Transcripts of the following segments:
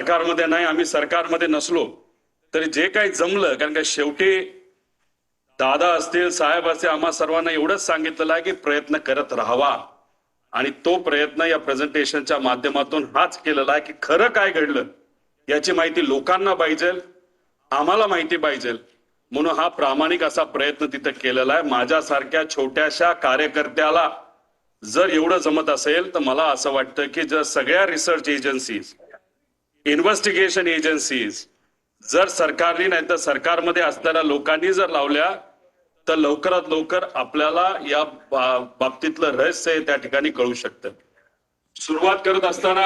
सरकारमध्ये नाही, आम्ही सरकारमध्ये नसलो तरी जे काही जमलं, कारण का शेवटी दादा असतील, साहेब असतील, आम्हा सर्वांना एवढंच सांगितलेलं आहे की प्रयत्न करत राहावा. आणि तो प्रयत्न या प्रेझेंटेशनच्या माध्यमातून हाच केलेला आहे की खरं काय घडलं याची माहिती लोकांना पाहिजे, आम्हाला माहिती पाहिजे, म्हणून हा प्रामाणिक असा प्रयत्न तिथे केलेला आहे. माझ्यासारख्या छोट्याशा कार्यकर्त्याला जर एवढं जमत असेल तर मला असं वाटतं की जर सगळ्या रिसर्च एजन्सीज, इन्व्हेस्टिगेशन एजन्सीज जर सरकारने नाही तर सरकारमध्ये असलेल्या लोकांनी जर लावल्या तर लवकरात लवकर आपल्याला या बाबतीतलं रहस्य त्या ठिकाणी कळू शकतं. सुरुवात करत असताना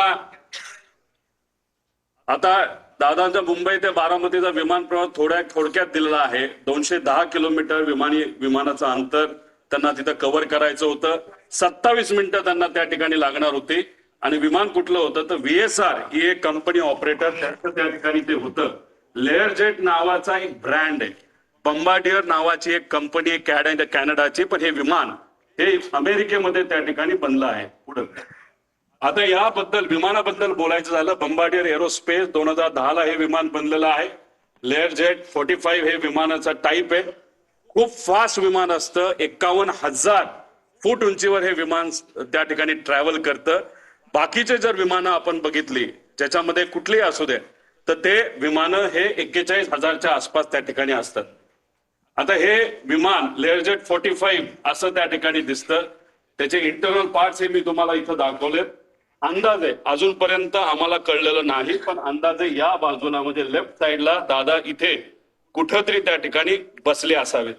आता दादांचा मुंबई ते बारामतीचा विमान प्रवास थोडक्यात दिलेला आहे. 210 किलोमीटर विमानाचं अंतर त्यांना तिथं कव्हर करायचं होतं. 27 मिनिटं त्यांना त्या ठिकाणी लागणार होती. आणि विमान कुठलं होतं तर VSR ही एक कंपनी ऑपरेटर त्या ठिकाणी ते होतं. लेअरजेट नावाचा एक ब्रँड आहे, बंबार्डियर नावाची एक कंपनी आहे कॅनडाची, पण हे विमान हे अमेरिकेमध्ये त्या ठिकाणी बनलं आहे. पुढे आता याबद्दल विमानाबद्दल बोलायचं झालं, बंबार्डियर एरोस्पेस 2010ला हे विमान बनलेलं आहे. लेअरजेट 45 हे विमानाचा टाईप आहे. खूप फास्ट विमान असतं. 51,000 फूट उंचीवर हे विमान त्या ठिकाणी ट्रॅव्हल करतं. बाकीचे जर विमानं आपण बघितली ज्याच्यामध्ये कुठलीही असू दे तर ते विमानं हे 41,000च्या आसपास त्या ठिकाणी असतात. आता हे विमान लेअरजेट 45 असं त्या ठिकाणी दिसतं. त्याचे इंटरनल पार्ट्स हे मी तुम्हाला इथं दाखवलेत. अंदाजे अजूनपर्यंत आम्हाला कळलेलं नाही, पण अंदाजे या बाजूला म्हणजे लेफ्ट साइडला दादा इथे कुठंतरी त्या ठिकाणी बसले असावेत.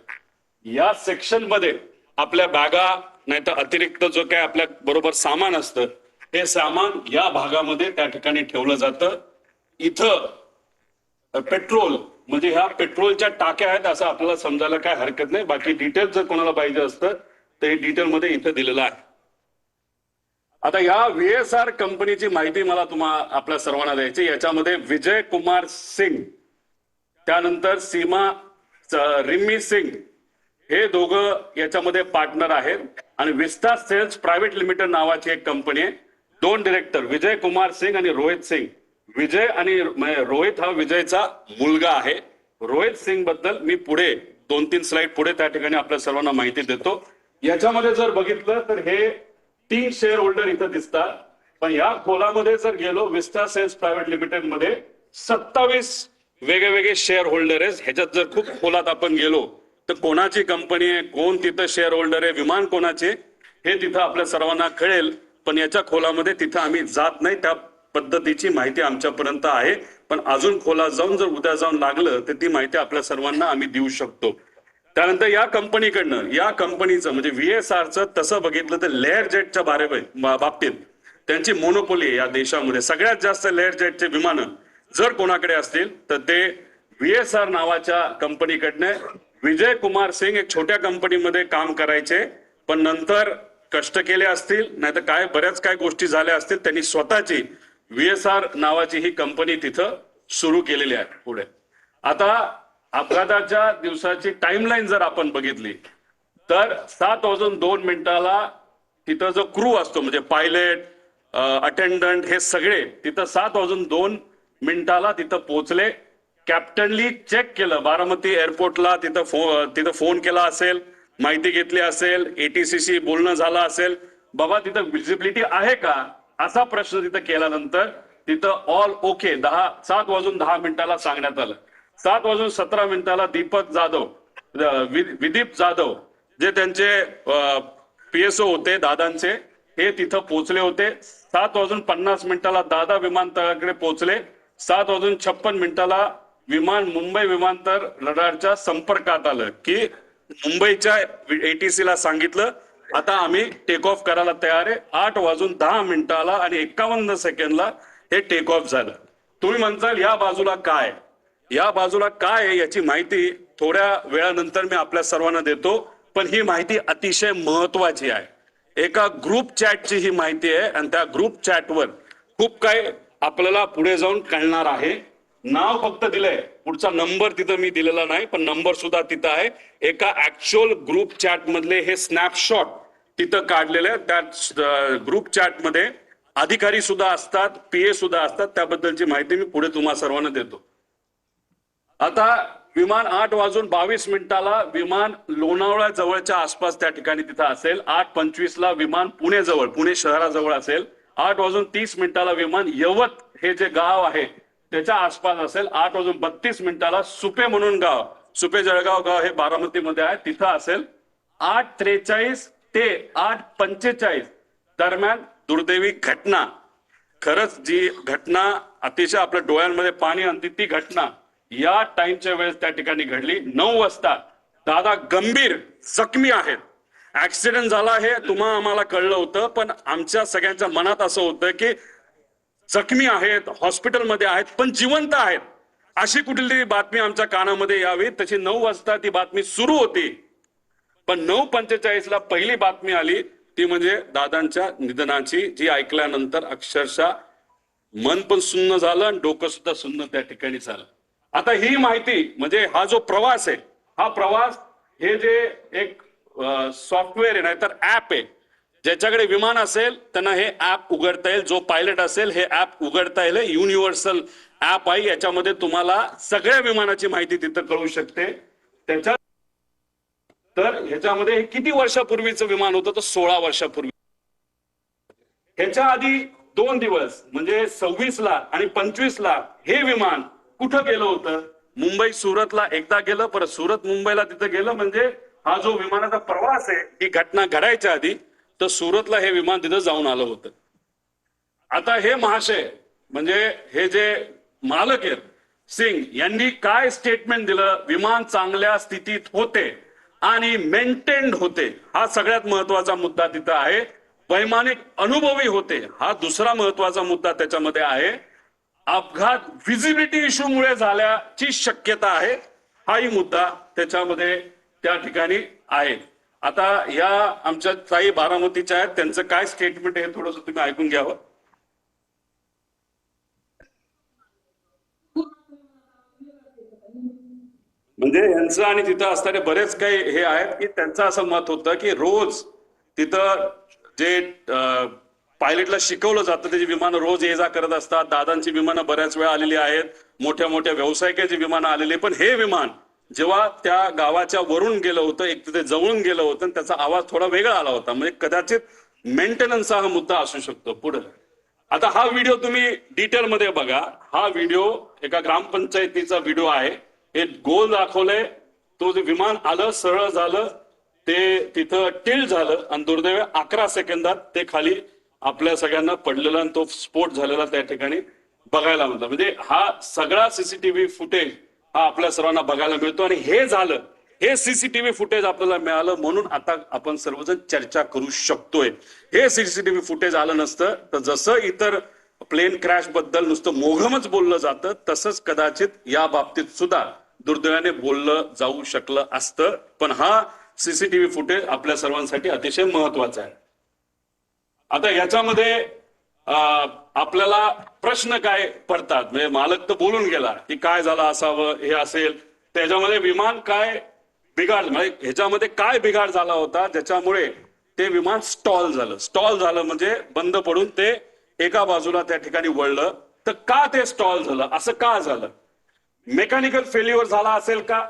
या सेक्शन मध्ये आपल्या बॅगा नाही तर अतिरिक्त जो काय आपल्या बरोबर सामान असतं हे सामान या भागामध्ये त्या ठिकाणी ठेवलं जातं. इथं पेट्रोल म्हणजे ह्या पेट्रोलच्या टाक्या आहेत असं आपल्याला समजायला काय हरकत नाही. बाकी डिटेल जर कोणाला पाहिजे असतं तर हे डिटेल मध्ये इथं दिलेलं आहे. आता या VSR कंपनीची माहिती मला आपल्या सर्वांना द्यायची. याच्यामध्ये विजय कुमार सिंग, त्यानंतर सीमा रिमी सिंग हे दोघं याच्यामध्ये पार्टनर आहेत. आणि विस्टा सेल्स प्रायव्हेट लिमिटेड नावाची एक कंपनी आहे. 2 डिरेक्टर विजय कुमार सिंग आणि रोहित सिंग. विजय आणि रोहित हा विजयचा मुलगा आहे. रोहित सिंग बद्दल मी पुढे 2-3 स्लाइड पुढे त्या ठिकाणी आपल्या सर्वांना माहिती देतो. याच्यामध्ये जर बघितलं तर हे 3 शेअर होल्डर इथं दिसतात. पण या खोलामध्ये जर गेलो विस्टा सेल्स प्रायव्हेट लिमिटेड मध्ये 27 वेगवेगळे शेअर होल्डर आहेत. ह्याच्यात जर खूप खोलात आपण गेलो तर कोणाची कंपनी आहे, कोण तिथं शेअर होल्डर आहे, विमान कोणाचे हे तिथं आपल्या सर्वांना कळेल. पण याच्या खोलामध्ये तिथं आम्ही जात नाही. त्या पद्धतीची माहिती आमच्यापर्यंत आहे. पण अजून खोलात जाऊन जर उद्या जाऊन लागलं तर ती माहिती आपल्या सर्वांना आम्ही देऊ शकतो. त्यानंतर या कंपनीकडनं या कंपनीचं म्हणजे VSRचं तसं बघितलं तर लेअर जेटच्या बाबतीत त्यांची मोनोपोली या देशामध्ये. सगळ्यात जास्त लेअर जेटचे विमानं जर कोणाकडे असतील तर ते VSR नावाच्या कंपनीकडनं. विजय कुमार सिंग एक छोट्या कंपनीमध्ये काम करायचे, पण नंतर कष्ट केले असतील नाहीतर काय बऱ्याच काय गोष्टी झाल्या असतील, त्यांनी स्वतःची VSR नावाची ही कंपनी तिथं सुरू केलेली आहे. पुढे आता अपघाताच्या दिवसाची टाइमलाईन जर आपण बघितली तर 7 वाजून 2 मिनिटाला तिथं जो क्रू असतो म्हणजे पायलट अटेंडंट हे सगळे तिथं 7 वाजून 2 मिनिटाला तिथं पोहोचले. कॅप्टनली चेक केलं बारामती एअरपोर्टला, तिथं फोन केला असेल, माहिती घेतली असेल, ATCशी बोलणं झालं असेल, बाबा तिथं विजिबिलिटी आहे का असा प्रश्न तिथं केल्यानंतर तिथं ऑल ओके 7 वाजून 10 मिनिटाला सांगण्यात आलं. 7 वाजून 17 मिनिटाला दीपक जाधव विदीप जाधव जे त्यांचे PSO होते दादांचे हे तिथं पोहोचले होते. 7 वाजून 50 मिनिटाला दादा विमानतळाकडे पोहोचले. 7 वाजून 56 मिनिटाला विमान मुंबई विमानतळ रडारच्या संपर्कात आलं की मुंबईच्या ATCला सांगितलं आता आम्ही टेक ऑफ करायला तयार आहे. 8 वाजून 10 मिनिटाला आणि 51 सेकंडला हे टेक ऑफ झालं. तुम्ही म्हणताल या बाजूला काय, या बाजूला काय आहे याची माहिती थोड्या वेळानंतर मी आपल्या सर्वांना देतो. पण ही माहिती अतिशय महत्वाची आहे. एका ग्रुप चॅटची ही माहिती आहे आणि त्या ग्रुप चॅटवर खूप काही आपल्याला पुढे जाऊन कळणार आहे. नाव फक्त दिलंय, पुढचा नंबर तिथं मी दिलेला नाही, पण नंबर सुद्धा तिथं आहे. एका ऍक्च्युअल ग्रुप चॅट मधले हे स्नॅपशॉट तिथं काढलेले. त्या ग्रुप चॅट मध्ये अधिकारी सुद्धा असतात, पीए सुद्धा असतात. त्याबद्दलची माहिती मी पुढे तुम्हा सर्वांना देतो. आता विमान 8:22 विमान लोणावळा जवळच्या आसपास त्या ठिकाणी तिथं असेल. 8:25 विमान पुणे जवळ, पुणे शहराजवळ असेल. 8:30 विमान यवत हे जे गाव आहे त्याच्या आसपास असेल. 8:32 सुपे म्हणून गाव, सुपे जळगाव गाव हे बारामतीमध्ये आहे, तिथं असेल. 8:43 ते 8:45 दरम्यान दुर्दैवी घटना, खरंच जी घटना अतिशय आपल्या डोळ्यांमध्ये पाणी आणते ती घटना या टाइमच्या वेळेस त्या ठिकाणी घडली. 9 वाजता दादा गंभीर जखमी आहेत. ऍक्सिडेंट झाला हे आम्हाला कळलं होतं, पण आमच्या सगळ्यांच्या मनात असं होतं की जखमी आहेत, हॉस्पिटलमध्ये आहेत, पण जिवंत आहेत, अशी कुठली बातमी आमच्या कानामध्ये यावी. तशी 9 वाजता ती बातमी सुरू होती. पण 9:45 पहिली बातमी आली, ती म्हणजे दादांच्या निधनाची, जी ऐकल्यानंतर अक्षरशः मन पण सुन्न झालं आणि डोकं सुद्धा सुन्न त्या ठिकाणी झालं. आता ही माहिती म्हणजे हा जो प्रवास आहे, हा प्रवास हे जे एक सॉफ्टवेअर आहे नाहीतर ऍप आहे, ज्याच्याकडे विमान असेल त्यांना हे ऍप उघडता येईल. जो पायलट असेल हे ऍप उघडता येईल. युनिव्हर्सल ऍप आहे, याच्यामध्ये तुम्हाला सगळ्या विमानाची माहिती तिथं कळू शकते. त्याच्या तर ह्याच्यामध्ये हे किती वर्षापूर्वीचं विमान होतं, तर 16 वर्षापूर्वी. ह्याच्या आधी 2 दिवस म्हणजे 26 आणि 25 हे विमान कुठं गेलं होतं? मुंबई सुरतला एकदा गेलं, परत सुरत मुंबईला तिथं गेलं. म्हणजे हा जो विमानाचा प्रवास आहे, ही घटना घडायच्या आधी तर सुरतला हे विमान तिथं जाऊन आलं होतं. आता हे महाशय म्हणजे हे जे मालक आहेत सिंग यांनी काय स्टेटमेंट दिलं? विमान चांगल्या स्थितीत होते आणि मेंटेन्ड होते, हा सगळ्यात महत्वाचा मुद्दा तिथं आहे. वैमानिक अनुभवी होते, हा दुसरा महत्वाचा मुद्दा त्याच्यामध्ये आहे. अपघात व्हिजिबिलिटी इश्यूमुळे झाल्याची शक्यता आहे, हाही मुद्दा त्याच्यामध्ये त्या ठिकाणी आहे. आता या आमच्या ताई बारामतीच्या आहेत, त्यांचं काय स्टेटमेंट आहे थोडंसं तुम्ही ऐकून घ्यावं. म्हणजे यांचं आणि तिथं असणारे बरेच काही हे आहेत की त्यांचं असं मत होतं की रोज तिथं जे पायलटला शिकवलं जातं त्याची विमानं रोज ये जा करत असतात. दादांची विमानं बऱ्याच वेळा आलेली आहेत, मोठ्या मोठ्या व्यावसायिकाची विमानं आलेली, पण हे विमान जेव्हा त्या गावाच्या वरून गेलं होतं, एक तिथे जवळून गेलं होतं आणि त्याचा आवाज थोडा वेगळा आला होता. म्हणजे कदाचित मेंटेनन्सचा हा मुद्दा असू शकतो पुढे. आता हा व्हिडिओ तुम्ही डिटेलमध्ये बघा. हा व्हिडिओ एका ग्रामपंचायतीचा व्हिडिओ आहे. हे गोल दाखवलंय, तो जे विमान आलं सरळ झालं, ते तिथं टिल्ट झालं आणि दुर्दैवी 11 सेकंदात ते खाली आपल्या सगळ्यांना पडलेला आणि तो स्फोट झालेला त्या ठिकाणी बघायला मिळतो. म्हणजे हा सगळा सीसीटीव्ही फुटेज हा आपल्या सर्वांना बघायला मिळतो. आणि हे झालं, हे सीसीटीव्ही फुटेज आपल्याला मिळालं म्हणून आता आपण सर्वजण चर्चा करू शकतोय. हे सीसीटीव्ही फुटेज आलं नसतं तर जसं इतर प्लेन क्रॅश बद्दल नुसतं मोघमच बोललं जातं, तसंच कदाचित या बाबतीत सुद्धा दुर्दैवाने बोललं जाऊ शकलं असतं. पण हा सीसीटीव्ही फुटेज आपल्या सर्वांसाठी अतिशय महत्वाचा आहे. आता याच्यामध्ये आपल्याला प्रश्न काय पडतात, म्हणजे मालक तर बोलून गेला की काय झालं असावं, हे असेल त्याच्यामध्ये विमान काय बिघाड, म्हणजे ह्याच्यामध्ये काय बिघाड झाला होता ज्याच्यामुळे ते विमान स्टॉल झालं. स्टॉल झालं म्हणजे बंद पडून ते एका बाजूला त्या ठिकाणी वळलं. तर का ते स्टॉल झालं, असं का झालं? मेकॅनिकल फेल्युअर झाला असेल का?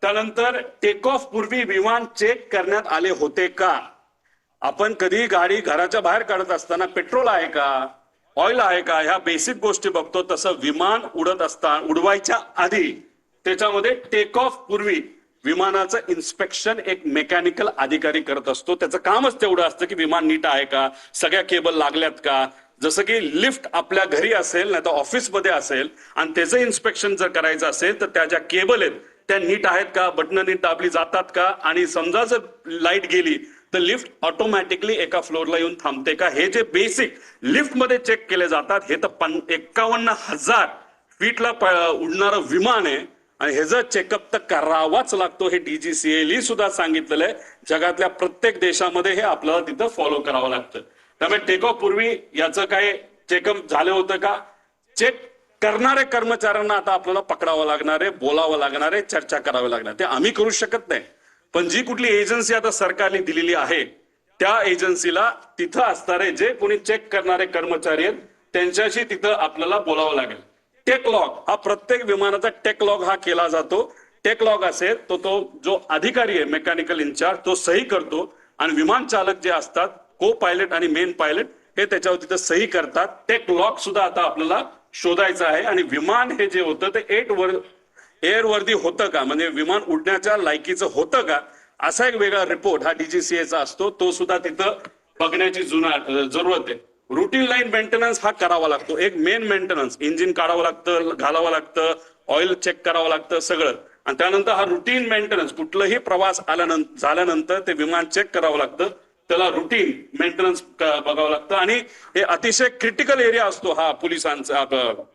त्यानंतर टेक ऑफ पूर्वी विमान चेक करण्यात आले होते का? आपण कधी गाडी घराच्या बाहेर काढत असताना पेट्रोल आहे का, ऑइल आहे का, ह्या बेसिक गोष्टी बघतो. तसं विमान उडत असताना, उडवायच्या आधी त्याच्यामध्ये टेक ऑफ पूर्वी विमानाचं इन्स्पेक्शन एक मेकॅनिकल अधिकारी करत असतो. त्याचं कामच तेवढं असतं की विमान नीट आहे का, सगळ्या केबल लागल्यात का. जसं की लिफ्ट आपल्या घरी असेल नाही तर ऑफिसमध्ये असेल आणि त्याचं इन्स्पेक्शन जर करायचं असेल तर त्या ज्या केबल आहेत त्या नीट आहेत का, बटणं नीट दाबली जातात का, आणि समजा जर लाईट गेली तर लिफ्ट ऑटोमॅटिकली एका फ्लोअरला येऊन थांबते का, हे जे बेसिक लिफ्टमध्ये चेक केले जातात. हे तर 51,000 फीटला उडणारं विमान आहे आणि हे जर चेकअप तर करावाच लागतो. हे DGCA सुद्धा सांगितलेलं आहे. जगातल्या प्रत्येक देशामध्ये हे आपल्याला तिथं फॉलो करावं लागतं. त्यामुळे टेक ऑफ पूर्वी याचं काय चेकअप झालं होतं का? चेक करणारे कर्मचाऱ्यांना आता आपल्याला पकडावं लागणार आहे, बोलावं लागणार आहे, चर्चा करावी लागणार. ते आम्ही करू शकत नाही. पण जी कुठली एजन्सी आता सरकारने दिलेली आहे त्या एजन्सीला तिथं असणारे जे कोणी चेक करणारे कर्मचारी आहेत त्यांच्याशी तिथं आपल्याला बोलावं लागेल. टेक लॉग हा प्रत्येक विमानाचा टेक लॉग हा केला जातो. टेक लॉग असेल तो जो अधिकारी आहे मेकॅनिकल इन्चार्ज तो सही करतो आणि विमान चालक जे असतात को पायलट आणि मेन पायलट हे त्याच्यावर तिथं सही करतात. टेक लॉग सुद्धा आता आपल्याला शोधायचं आहे. आणि विमान हे जे होतं ते एअरवर्दी होतं का, म्हणजे विमान उडण्याच्या लायकीचं होतं का, असा एक वेगळा रिपोर्ट हा डीजीसीएचा असतो. तो सुद्धा तिथं बघण्याची जरूरत आहे. रुटीन लाईन मेंटेनन्स हा करावा लागतो. एक मेन मेंटेनन्स इंजिन काढावं लागतं, घालावं लागतं, ऑइल चेक करावं लागतं सगळं. आणि त्यानंतर हा रुटीन मेंटेनन्स कुठलाही प्रवास झाल्यानंतर ते विमान चेक करावं लागतं, त्याला रुटीन मेंटेनन्स बघावं लागतं. आणि हे अतिशय क्रिटिकल एरिया असतो हा पोलिसांचा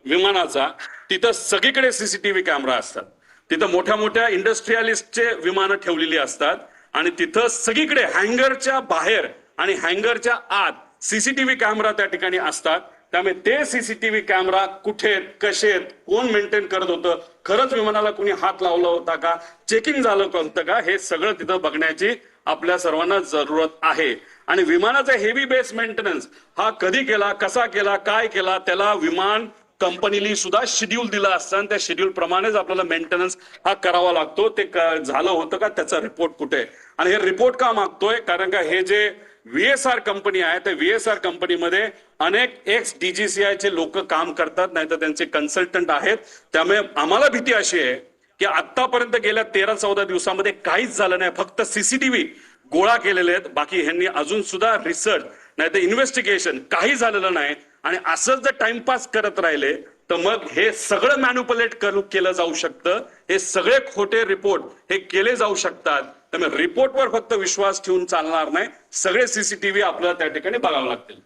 विमानाचा. तिथं सगळीकडे सीसीटीव्ही कॅमेरा असतात. तिथं मोठ्या मोठ्या इंडस्ट्रियलिस्टचे विमानं ठेवलेली असतात आणि तिथं सगळीकडे हँगरच्या बाहेर आणि हँगरच्या आत सीसीटीव्ही कॅमेरा त्या ठिकाणी असतात. त्यामुळे ते सीसीटीव्ही कॅमेरा कुठे आहेत, कसे आहेत, कोण मेंटेन करत होतं, खरंच विमानाला कोणी हात लावला होता का, चेकिंग झालं होतं का, हे सगळं तिथं बघण्याची आपल्या सर्वांना जरूरत आहे. आणि विमानाचा हेवी बेस मेंटेनन्स हा कधी केला, कसा केला, काय केला, त्याला विमान कंपनीने सुद्धा शेड्यूल दिला असतं आणि त्या शेड्यूल प्रमाणेच आपल्याला मेंटेनन्स हा करावा लागतो. ते झालं होतं का, त्याचा रिपोर्ट कुठे. आणि हे रिपोर्ट का मागतोय, कारण का हे जे व्हीएसआर कंपनी आहे त्या व्हीएसआर कंपनीमध्ये अनेक एक्स डीजीसीआयचे लोक काम करतात, नाही तर त्यांचे कन्सल्टंट आहेत. त्यामुळे आम्हाला भीती अशी आहे की आतापर्यंत गेल्या 13-14 दिवसामध्ये काहीच झालं नाही. फक्त सीसीटीव्ही गोळा केलेले आहेत. बाकी ह्यांनी अजून सुद्धा रिसर्च नाही तर इन्व्हेस्टिगेशन काही झालेलं नाही. आणि असंच जर टाइमपास करत राहिले तर मग हे सगळं मॅन्युपुलेट केलं जाऊ शकतं. हे सगळे खोटे रिपोर्ट हे केले जाऊ शकतात. त्यामुळे रिपोर्टवर फक्त विश्वास ठेवून चालणार नाही. सगळे सीसीटीव्ही आपल्याला त्या ठिकाणी बघावं लागतील.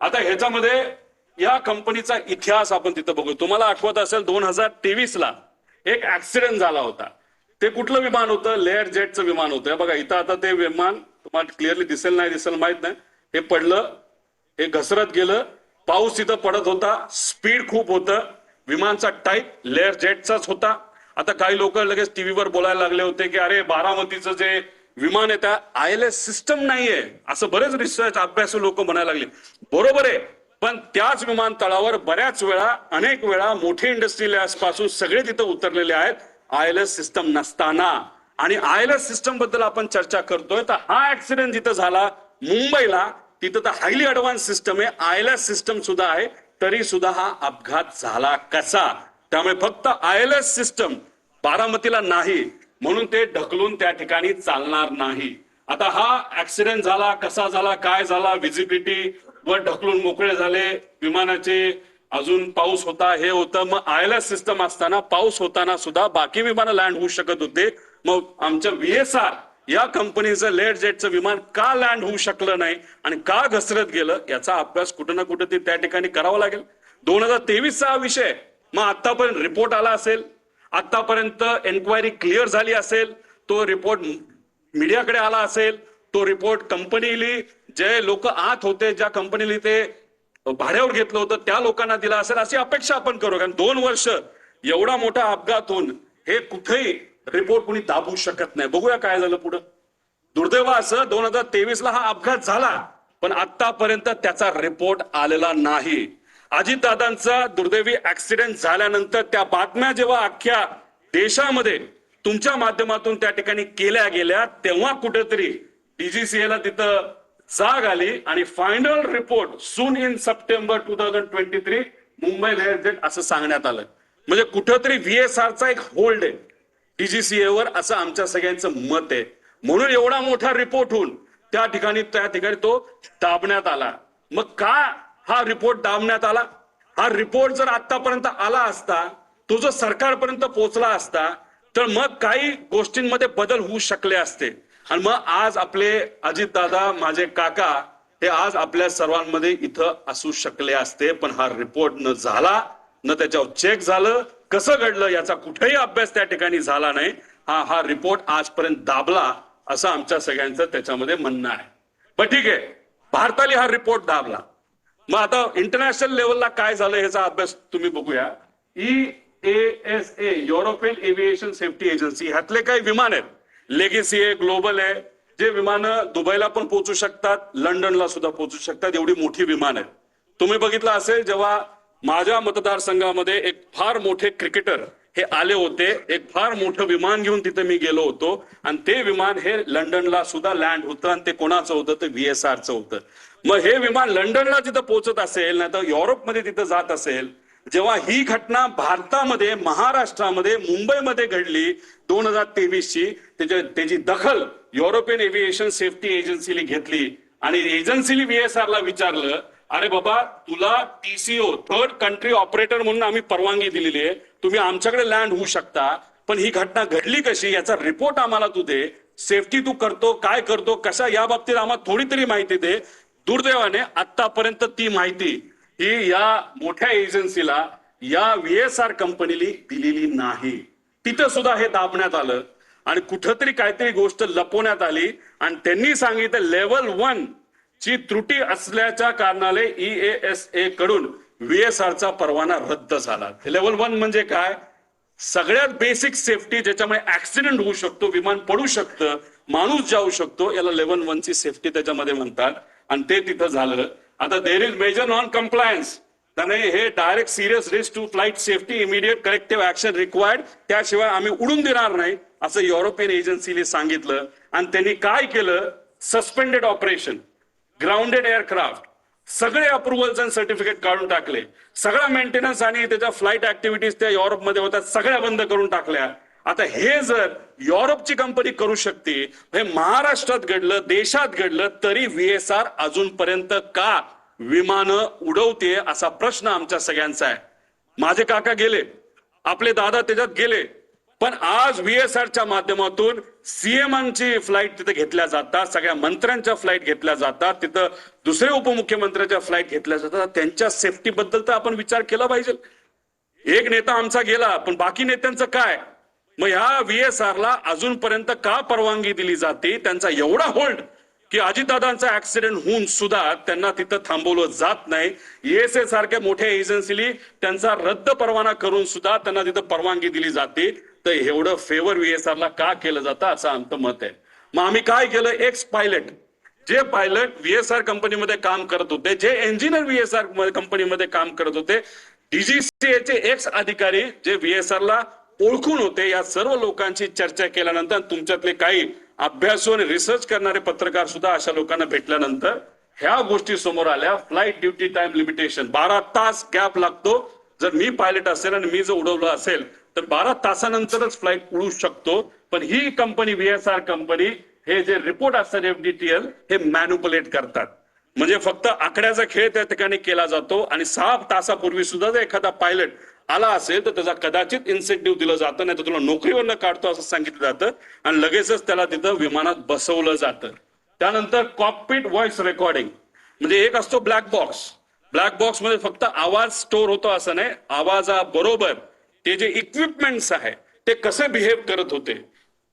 आता ह्याच्यामध्ये या कंपनीचा इतिहास आपण तिथं बघू. तुम्हाला आठवत असेल 2023 ला एक ऍक्सिडेंट झाला होता. ते कुठलं विमान होतं, लेअर जेटचं विमान होतं. बघा इथं आता ते विमान तुम्हाला क्लिअरली दिसेल नाही दिसेल माहित नाही. हे पडलं, हे घसरत गेलं, पाऊस तिथं पडत होता, स्पीड खूप होतं, विमानचा टाईप लेअर जेटचाच होता. आता काही लोक लगेच टीव्हीवर बोलायला लागले होते की अरे बारामतीचं जे विमान आहे त्या ILS सिस्टम नाहीये, असं बरेच रिसर्च अभ्यासू लोक म्हणायला लागले. बरोबर आहे, पण त्याच विमानतळावर बऱ्याच वेळा अनेक वेळा मोठे इंडस्ट्रियल पासून सगळे तिथं उतरलेले आहेत ILS सिस्टम नसताना. आणि ILS सिस्टम बद्दल आपण चर्चा करतोय तर हा ऍक्सिडेंट जिथं झाला मुंबईला, तिथं तर हायली ऍडव्हान्स सिस्टम आहे, ILS सिस्टम सुद्धा आहे, तरी सुद्धा हा अपघात झाला कसा. त्यामुळे फक्त ILS सिस्टम बारामतीला नाही म्हणून ते ढकलून त्या ठिकाणी चालणार नाही. आता हा ऍक्सिडेंट झाला, कसा झाला, काय झाला, व्हिजिबिलिटी वर ढकलून मोकळे झाले विमानाचे, अजून पाऊस होता, हे होतं. मग ILS सिस्टम असताना पाऊस होताना सुद्धा बाकी विमानं लँड होऊ शकत होते. मग आमच्या VSR या कंपनीचं लेअर जेटचं विमान का लँड होऊ शकलं नाही आणि का घसरत गेलं याचा अभ्यास कुठं ना कुठं त्या ठिकाणी करावा लागेल. 2023 हा विषय. मग आतापर्यंत रिपोर्ट आला असेल, आतापर्यंत एन्क्वायरी क्लिअर झाली असेल, तो रिपोर्ट मीडियाकडे आला असेल, तो रिपोर्ट कंपनीली जे लोक आत होते, ज्या कंपनीने ते भाड्यावर घेतलं होतं त्या लोकांना दिला असेल अशी अपेक्षा आपण करू. कारण 2 वर्ष एवढा मोठा अपघात होऊन हे कुठेही रिपोर्ट कुणी दाबू शकत नाही. बघूया काय झालं पुढं. दुर्दैव असं 2023 ला हा अपघात झाला पण आतापर्यंत त्याचा रिपोर्ट आलेला नाही. अजितदादांचा दुर्दैवी ऍक्सिडेंट झाल्यानंतर त्या बातम्या जेव्हा अख्ख्या देशामध्ये तुमच्या माध्यमातून त्या ठिकाणी केल्या गेल्या तेव्हा कुठेतरी डीजीसीएला तिथं जाग आली आणि final report soon in September 2023 Mumbai layer jet असं सांगण्यात आलं. म्हणजे कुठेतरी VSRचा एक होल्ड आहे डीजीसीएवर असं आमच्या सगळ्यांचं मत आहे. म्हणून एवढा मोठा रिपोर्ट होऊन त्या ठिकाणी तो दाबण्यात आला. मग का हा रिपोर्ट दाबण्यात आला? हा रिपोर्ट जर आतापर्यंत आला असता, तो जर सरकारपर्यंत पोहोचला असता तर मग काही गोष्टींमध्ये बदल होऊ शकले असते. आणि मग आज आपले अजितदादा माझे काका हे आज आपल्या सर्वांमध्ये इथं असू शकले असते. पण हा रिपोर्ट न झाला, न त्याच्यावर चेक झालं, कसं घडलं याचा कुठेही अभ्यास त्या ठिकाणी झाला नाही. हा रिपोर्ट आजपर्यंत दाबला असं आमच्या सगळ्यांचं त्याच्यामध्ये म्हणणं आहे. पण ठीक आहे, भारताने हा रिपोर्ट दाबला. मग आता इंटरनॅशनल लेवलला काय झालं याचा अभ्यास तुम्ही बघूया. EASA European aviation safety agency ह्यातले काही विमान आहेत, लेगेसी आहे, ग्लोबल आहे, जे विमानं दुबईला पण पोहोचू शकतात, लंडनला सुद्धा पोहोचू शकतात, एवढी मोठी विमान आहेत. तुम्ही बघितलं असेल जेव्हा माझ्या मतदारसंघामध्ये एक फार मोठे क्रिकेटर हे आले होते, एक फार मोठं विमान घेऊन तिथे मी गेलो होतो आणि ते विमान हे लंडनला सुद्धा लँड होतं आणि ते कोणाचं होतं, ते VSRचं होतं. मग हे विमान लंडनला तिथं पोहोचत असेल नाही तर युरोपमध्ये तिथं जात असेल, जेव्हा ही घटना भारतामध्ये, महाराष्ट्रामध्ये, मुंबईमध्ये घडली 2023ची, त्याची दखल युरोपियन एव्हिएशन सेफ्टी एजन्सीने घेतली आणि एजन्सीने VSRला विचारलं, अरे बाबा तुला TCO थर्ड कंट्री ऑपरेटर म्हणून आम्ही परवानगी दिलेली आहे, तुम्ही आमच्याकडे लँड होऊ शकता, पण ही घटना घडली कशी याचा रिपोर्ट आम्हाला तू दे, सेफ्टी तू करतो काय करतो कशा, या बाबतीत आम्हाला थोडी तरी माहिती दे. दुर्दैवाने आतापर्यंत ती माहिती ही या मोठ्या एजन्सीला, या VSR कंपनीला दिलेली नाही. तिथं सुद्धा हे दाबण्यात आलं आणि कुठंतरी काहीतरी गोष्ट लपवण्यात आली आणि त्यांनी सांगितलं लेवल 1 ची त्रुटी असल्याच्या कारणाने EASA कडून VSRचा परवाना रद्द झाला. लेवल 1 म्हणजे काय? सगळ्यात बेसिक सेफ्टी ज्याच्यामुळे ऍक्सिडेंट होऊ शकतो, विमान पडू शकतं, माणूस जाऊ शकतो, याला लेवल 1 ची सेफ्टी त्याच्यामध्ये म्हणतात आणि ते तिथं झालं. आता there is major non compliance, त्याने हे direct serious risk to flight safety, immediate corrective action required, त्याशिवाय आम्ही उडून देणार नाही असं युरोपियन एजन्सीने सांगितलं. आणि त्यांनी काय केलं? सस्पेंडेड ऑपरेशन, ग्राउंडेड एअरक्राफ्ट, सगळे अप्रुव्हल्स आणि सर्टिफिकेट काढून टाकले, सगळा मेंटेनन्स आणि त्याच्या फ्लाईट ऍक्टिव्हिटीज त्या युरोपमध्ये होत्या सगळ्या बंद करून टाकल्या. आता हे जर युरोपची कंपनी करू शकते, हे महाराष्ट्रात घडलं, देशात घडलं, तरी VSR अजूनपर्यंत का विमानं उडवते असा प्रश्न आमच्या सगळ्यांचा आहे. माझे काका गेले, आपले दादा त्याच्यात गेले, पण आज VSRच्या माध्यमातून CMची फ्लाईट तिथे घेतल्या जातात, सगळ्या मंत्र्यांच्या फ्लाईट घेतल्या जातात, तिथं दुसरे उपमुख्यमंत्र्यांच्या फ्लाईट घेतल्या जातात. त्यांच्या सेफ्टी बद्दल तर आपण विचार केला पाहिजे. एक नेता आमचा गेला, पण बाकी नेत्यांचं काय? मग ह्या VSRला अजूनपर्यंत का परवानगी दिली जाते? त्यांचा एवढा होल्ड की अजितदादांचा ऍक्सिडेंट होऊन सुद्धा त्यांना तिथं थांबवलं जात नाही. ESA सारख्या मोठ्या एजन्सीली त्यांचा रद्द परवाना करून सुद्धा त्यांना तिथं परवानगी दिली जाते. तर एवढं फेवर VSRला का केलं जातं असं आमचं मत आहे. मग आम्ही काय केलं? एक्स पायलट, जे पायलट VSR कंपनीमध्ये काम करत होते, जे इंजिनियर VSR कंपनीमध्ये काम करत होते, DGCAचे एक्स अधिकारी जे VSRला ओळखून होते, या सर्व लोकांची चर्चा केल्यानंतर तुमच्यातले काही अभ्यासू आणि रिसर्च करणारे पत्रकार सुद्धा अशा लोकांना भेटल्यानंतर ह्या गोष्टी समोर आल्या. फ्लाईट ड्युटी टाइम लिमिटेशन, 12 तास गॅप लागतो. जर मी पायलट असेल आणि मी जर उडवलं असेल तर 12 तासानंतरच फ्लाईट उडू शकतो. पण ही कंपनी VSR कंपनी हे जे रिपोर्ट असतात FDTL हे मॅन्युपुलेट करतात. म्हणजे फक्त आकड्याचा खेळ त्या ठिकाणी केला जातो आणि 6 तासापूर्वी सुद्धा जर एखादा पायलट आला असेल तर त्याचा कदाचित इन्सेंटिव्ह दिलं जातं, नाही तर तुला नोकरीवरनं काढतो असं सांगितलं जातं आणि लगेचच त्याला तिथं विमानात बसवलं जातं. त्यानंतर कॉकपिट व्हॉइस रेकॉर्डिंग, म्हणजे एक असतो ब्लॅक बॉक्स. ब्लॅक बॉक्स मध्ये फक्त आवाज स्टोअर होतो असं नाही, आवाजाबरोबर ते जे इक्विपमेंट्स आहे ते कसे बिहेव करत होते,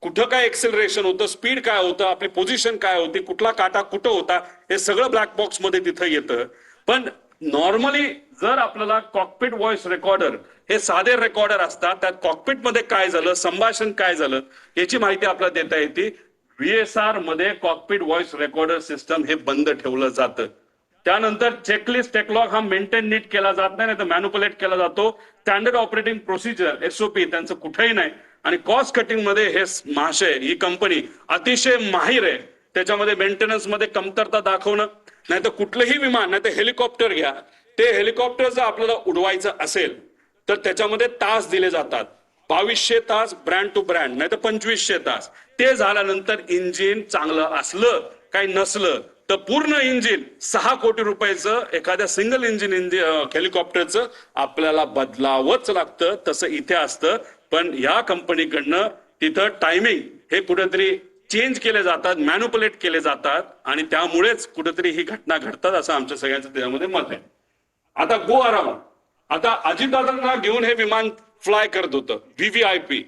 कुठं काय एक्सेलरेशन होतं, स्पीड काय होतं, आपली पोझिशन काय होती, कुठला काटा कुठं होता, हे सगळं ब्लॅक बॉक्स मध्ये तिथं येतं. पण नॉर्मली जर आपल्याला कॉकपिट व्हॉइस रेकॉर्डर हे साधे रेकॉर्डर असतात, त्यात कॉकपिट मध्ये काय झालं, संभाषण काय झालं याची माहिती आपल्याला देता येते. VSR मध्ये कॉकपिट व्हॉइस रेकॉर्डर सिस्टम हे बंद ठेवलं जातं. त्यानंतर चेकलिस्ट टेकलॉग हा मेंटेन नीट केला जात नाही तर मॅन्युपुलेट केला जातो. स्टँडर्ड ऑपरेटिंग प्रोसिजर SOP त्यांचं कुठेही नाही. आणि कॉस्ट कटिंग मध्ये हे महाशय, ही कंपनी अतिशय माहिर आहे. त्याच्यामध्ये मेंटेनन्स मध्ये कमतरता दाखवणं, नाही तर कुठलंही विमान, नाही तर हेलिकॉप्टर घ्या, ते हेलिकॉप्टर जर आपल्याला उडवायचं असेल तर त्याच्यामध्ये तास दिले जातात. 2200 तास ब्रँड टू ब्रँड, नाही तर 2500 तास. ते झाल्यानंतर इंजिन चांगलं असलं काही नसलं तर पूर्ण इंजिन 6 कोटी रुपयाचं एखाद्या सिंगल इंजिन हेलिकॉप्टरचं आपल्याला बदलावंच लागतं. तसं इथे असतं. पण या कंपनीकडनं तिथं टायमिंग हे कुठेतरी चेंज केले जातात, मॅन्युपुलेट केले जातात आणि त्यामुळेच कुठेतरी ही घटना घडतात असं आमच्या सगळ्यांचं त्यामध्ये मत आहे. आता गो अराउंड, आता अजितदादांना घेऊन हे विमान फ्लाय करत होतं VVIP,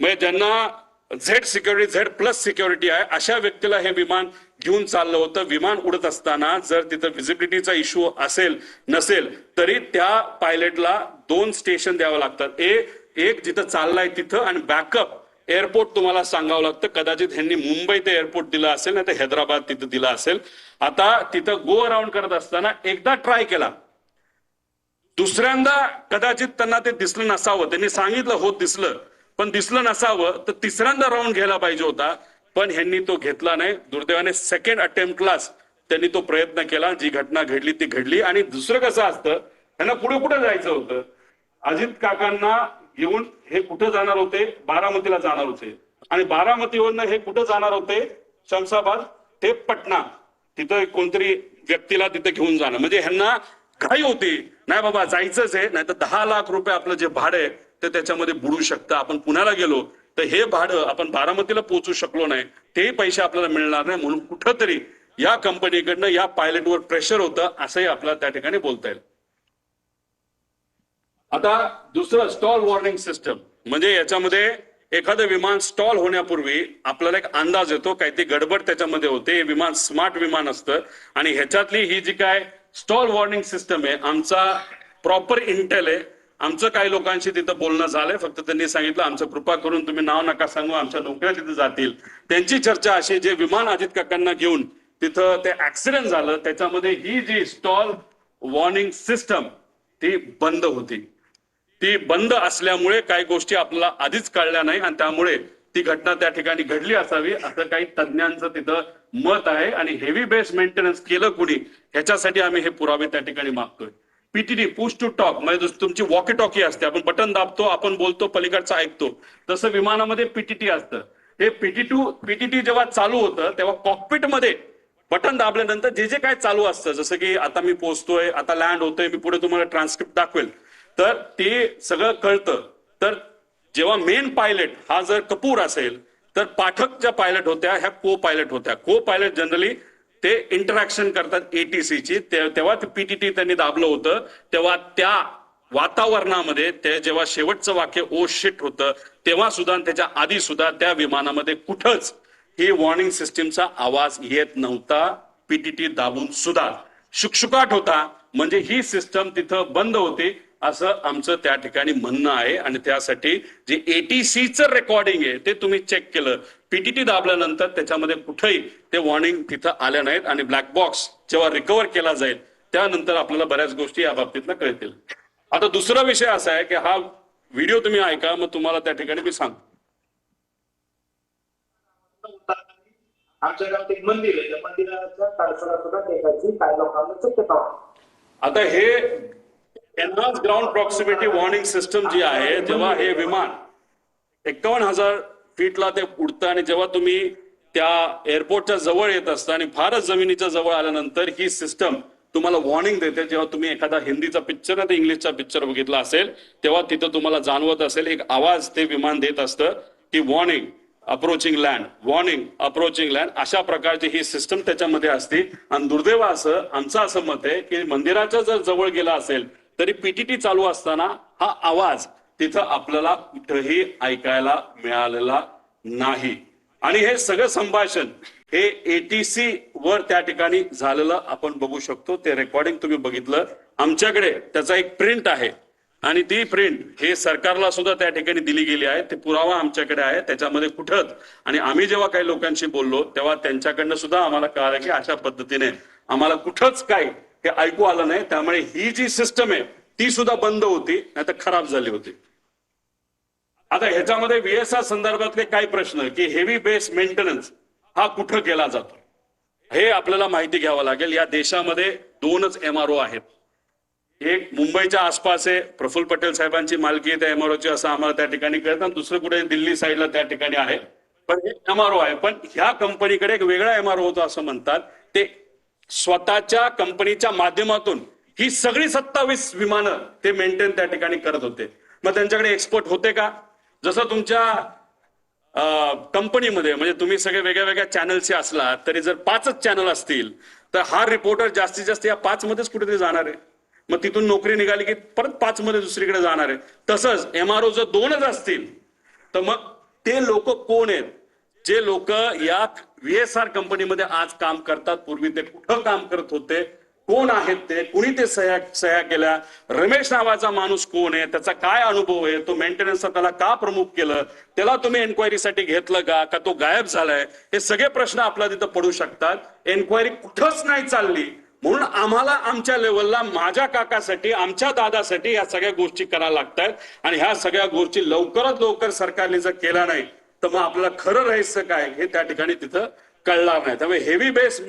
म्हणजे ज्यांना झेड सिक्युरिटी, Z+ सिक्युरिटी आहे अशा व्यक्तीला हे विमान घेऊन चाललं होतं. विमान उडत असताना जर तिथं व्हिजिबिलिटीचा इश्यू असेल नसेल तरी त्या पायलटला 2 स्टेशन द्यावं लागतात. एक जिथं चाललाय तिथं आणि बॅकअप एअरपोर्ट तुम्हाला सांगावं लागतं. कदाचित ह्यांनी मुंबई ते एअरपोर्ट दिलं असेल, नाही तर हैदराबाद तिथं दिलं असेल. आता तिथं गो अराउंड करत असताना एकदा ट्राय केला, दुसऱ्यांदा कदाचित त्यांना ते दिसलं नसावं. त्यांनी सांगितलं होत दिसलं, पण दिसलं नसावं, तर तिसऱ्यांदा राऊंड घ्यायला पाहिजे होता. पण ह्यांनी तो घेतला नाही. दुर्दैवाने सेकंड अटेम्प्टलाच त्यांनी तो प्रयत्न केला. जी घटना घडली ती घडली. आणि दुसरं कसं असतं, त्यांना पुढे पुढे जायचं होतं. अजित काकांना घेऊन हे कुठे जाणार होते? बारामतीला जाणार होते. आणि बारामतीवरनं हे कुठे जाणार होते? शमशाबाद ते पटना. तिथं कोणतरी व्यक्तीला तिथे घेऊन जाणं, म्हणजे ह्यांना घाई होती. नाही बाबा जायचंच आहे, नाही तर 10 लाख रुपये आपलं जे भाडं आहे ते त्याच्यामध्ये बुडू शकतं. आपण पुण्याला गेलो तर हे भाडं आपण बारामतीला पोहोचू शकलो नाही, तेही पैसे आपल्याला मिळणार नाही. म्हणून कुठंतरी या कंपनीकडनं या पायलटवर प्रेशर होतं, असंही आपल्याला त्या ठिकाणी बोलता येईल. आता दुसरं स्टॉल वॉर्निंग सिस्टम, म्हणजे याच्यामध्ये एखादं विमान स्टॉल होण्यापूर्वी आपल्याला एक अंदाज येतो, काही ती गडबड त्याच्यामध्ये होते. हे विमान स्मार्ट विमान असतं आणि ह्याच्यातली ही जी काय स्टॉल वॉर्निंग सिस्टम आहे, आमचा प्रॉपर इंटेल आहे. आमचं काही लोकांशी तिथं बोलणं झालंय. फक्त त्यांनी सांगितलं आमचं कृपा करून तुम्ही नाव नका सांगू, आमच्या नोकऱ्या तिथे जातील. त्यांची चर्चा अशी, जे विमान अजित काकांना घेऊन तिथं ते ऍक्सिडेंट झालं त्याच्यामध्ये ही जी स्टॉल वॉर्निंग सिस्टम ती बंद होती. ती बंद असल्यामुळे काही गोष्टी आपल्याला आधीच कळल्या नाही आणि त्यामुळे ती घटना त्या ठिकाणी घडली असावी असं काही तज्ञांचं तिथं मत आहे. आणि हेवी बेस मेंटेनन्स केलं कुणी, ह्याच्यासाठी आम्ही हे पुरावे त्या ठिकाणी मागतोय. पीटीटी पुश टू टॉक, म्हणजे तुमची वॉकी टॉकी असते, आपण बटन दाबतो, आपण बोलतो, पलीकडचा ऐकतो. तसं विमानामध्ये पीटीटी असतं. हे पीटीटी जेव्हा चालू होतं तेव्हा कॉकपिटमध्ये बटन दाबल्यानंतर जे जे काय चालू असतं, जसं की आता मी पोहोचतोय, आता लँड होतोय, मी पुढे तुम्हाला ट्रान्सक्रिप्ट दाखवेल, तर ते सगळं कळतं. तर जेव्हा मेन पायलट हा जर कपूर असेल, तर पाठक ज्या पायलट होत्या ह्या को पायलट होत्या. को पायलट जनरली ते इंटरॅक्शन करतात एटीसीची. तेव्हा ते पीटीटी त्यांनी दाबलं होतं, तेव्हा त्या वातावरणामध्ये ते जेव्हा शेवटचं वाक्य ओ शिट होतं, तेव्हा सुद्धा त्याच्या आधी सुद्धा त्या विमानामध्ये कुठंच ही वॉर्निंग सिस्टीमचा आवाज येत नव्हता. पीटीटी दाबून सुद्धा शुकशुकाट होता, म्हणजे ही सिस्टम तिथं बंद होती असं आमचं त्या ठिकाणी म्हणणं आहे. आणि त्यासाठी जे एटीसीचं रेकॉर्डिंग आहे ते तुम्ही चेक केलं, पीटीटी दाबल्यानंतर त्याच्यामध्ये कुठेही ते वॉर्निंग तिथं आल्या नाहीत. आणि ब्लॅक बॉक्स जेव्हा रिकव्हर केला जाईल त्यानंतर आपल्याला बऱ्याच गोष्टी या बाबतीतनं कळतील. आता दुसरा विषय असा आहे की हा व्हिडिओ तुम्ही ऐका, मग तुम्हाला त्या ठिकाणी मी सांगतो. आमच्या गावात एक मंदिर आहे, त्या मंदिराच्या परिसरात सुद्धा टेकायची काही लोकांना शक्यता होती. आता हे enhance ground proximity warning system जी आहे, जेव्हा हे विमान 51,000 फीटला ते उडतं आणि जेव्हा तुम्ही त्या एअरपोर्टच्या जवळ येत असता आणि फारच जमिनीच्या जवळ आल्यानंतर ही सिस्टम तुम्हाला वॉर्निंग देते. जेव्हा तुम्ही एखादा हिंदीचा पिक्चर नाही तर इंग्लिशचा पिक्चर बघितला असेल, तेव्हा तिथं तुम्हाला जाणवत असेल एक आवाज ते विमान देत असतं की warning approaching land, warning approaching land. अशा प्रकारची ही सिस्टम त्याच्यामध्ये असते. आणि दुर्दैव असं आमचं असं मत आहे की मंदिराच्या जर जवळ गेला असेल तरी पीटीटी चालू असताना हा आवाज तिथं आपल्याला कुठेही ऐकायला मिळालेला नाही. आणि हे सगळं संभाषण हे एटीसी वर त्या ठिकाणी झालेलं आपण बघू शकतो. ते रेकॉर्डिंग तुम्ही बघितलं, आमच्याकडे त्याचा एक प्रिंट आहे आणि ती प्रिंट हे सरकारला सुद्धा त्या ठिकाणी दिली गेली आहे. ते पुरावा आमच्याकडे आहे, त्याच्यामध्ये कुठंच. आणि आम्ही जेव्हा काही लोकांशी बोललो तेव्हा त्यांच्याकडनं सुद्धा आम्हाला कळालं की अशा पद्धतीने आम्हाला कुठंच काही हे ऐकू आलं नाही. त्यामुळे ही जी सिस्टम आहे ती सुद्धा बंद होती, नाही तर खराब झाली होती. आता ह्याच्यामध्ये व्हीएसआर संदर्भातले काही प्रश्न की हेवी बेस मेंटेनन्स हा कुठं केला जातो हे आपल्याला माहिती घ्यावं लागेल. या देशामध्ये 2च एमआरओ आहेत. एक मुंबईच्या आसपास आहे, प्रफुल्ल पटेल साहेबांची मालकी आहे त्या एमआरओची असं आम्हाला त्या ठिकाणी कळतं. दुसरं कुठे दिल्ली साईडला त्या ठिकाणी आहे, पण हे एमआरओ आहे. पण ह्या कंपनीकडे एक वेगळा एमआरओ होता असं म्हणतात. ते स्वतःच्या कंपनीच्या माध्यमातून ही सगळी 27 विमानं ते मेंटेन त्या ठिकाणी करत होते. मग त्यांच्याकडे एक्सपर्ट होते का? जसं तुमच्या कंपनीमध्ये म्हणजे तुम्ही सगळे वेगळ्या वेगळ्या चॅनलचे असला तरी जर 5च चॅनल असतील तर हा रिपोर्टर जास्तीत जास्त या 5 मध्येच कुठेतरी जाणार आहे. मग तिथून नोकरी निघाली की परत 5 मध्ये दुसरीकडे जाणार आहे. तसंच एमआरओ जर 2च असतील तर मग ते लोक कोण आहेत? जे लोक या व्हीएसआर कंपनीमध्ये आज काम करतात, पूर्वी ते कुठं काम करत होते कोण आहेत ते, कुणी ते सह्या केल्या, रमेश नावाचा माणूस कोण आहे, त्याचा काय अनुभव आहे, तो मेंटेनन्सचा त्याला का प्रमुख केलं, त्याला तुम्ही एन्क्वायरीसाठी घेतलं का तो गायब झालाय, हे सगळे प्रश्न आपल्या तिथं पडू शकतात. एन्क्वायरी कुठंच नाही चालली, म्हणून आम्हाला आमच्या लेवलला माझ्या काकासाठी, आमच्या दादासाठी या सगळ्या गोष्टी करायला लागतात. आणि ह्या सगळ्या गोष्टी लवकरात लवकर सरकारने जर केल्या नाही तर मग आपल्याला खरं रहस्य काय हे त्या ठिकाणी तिथं कळणार नाही. त्यामुळे हेवी बेस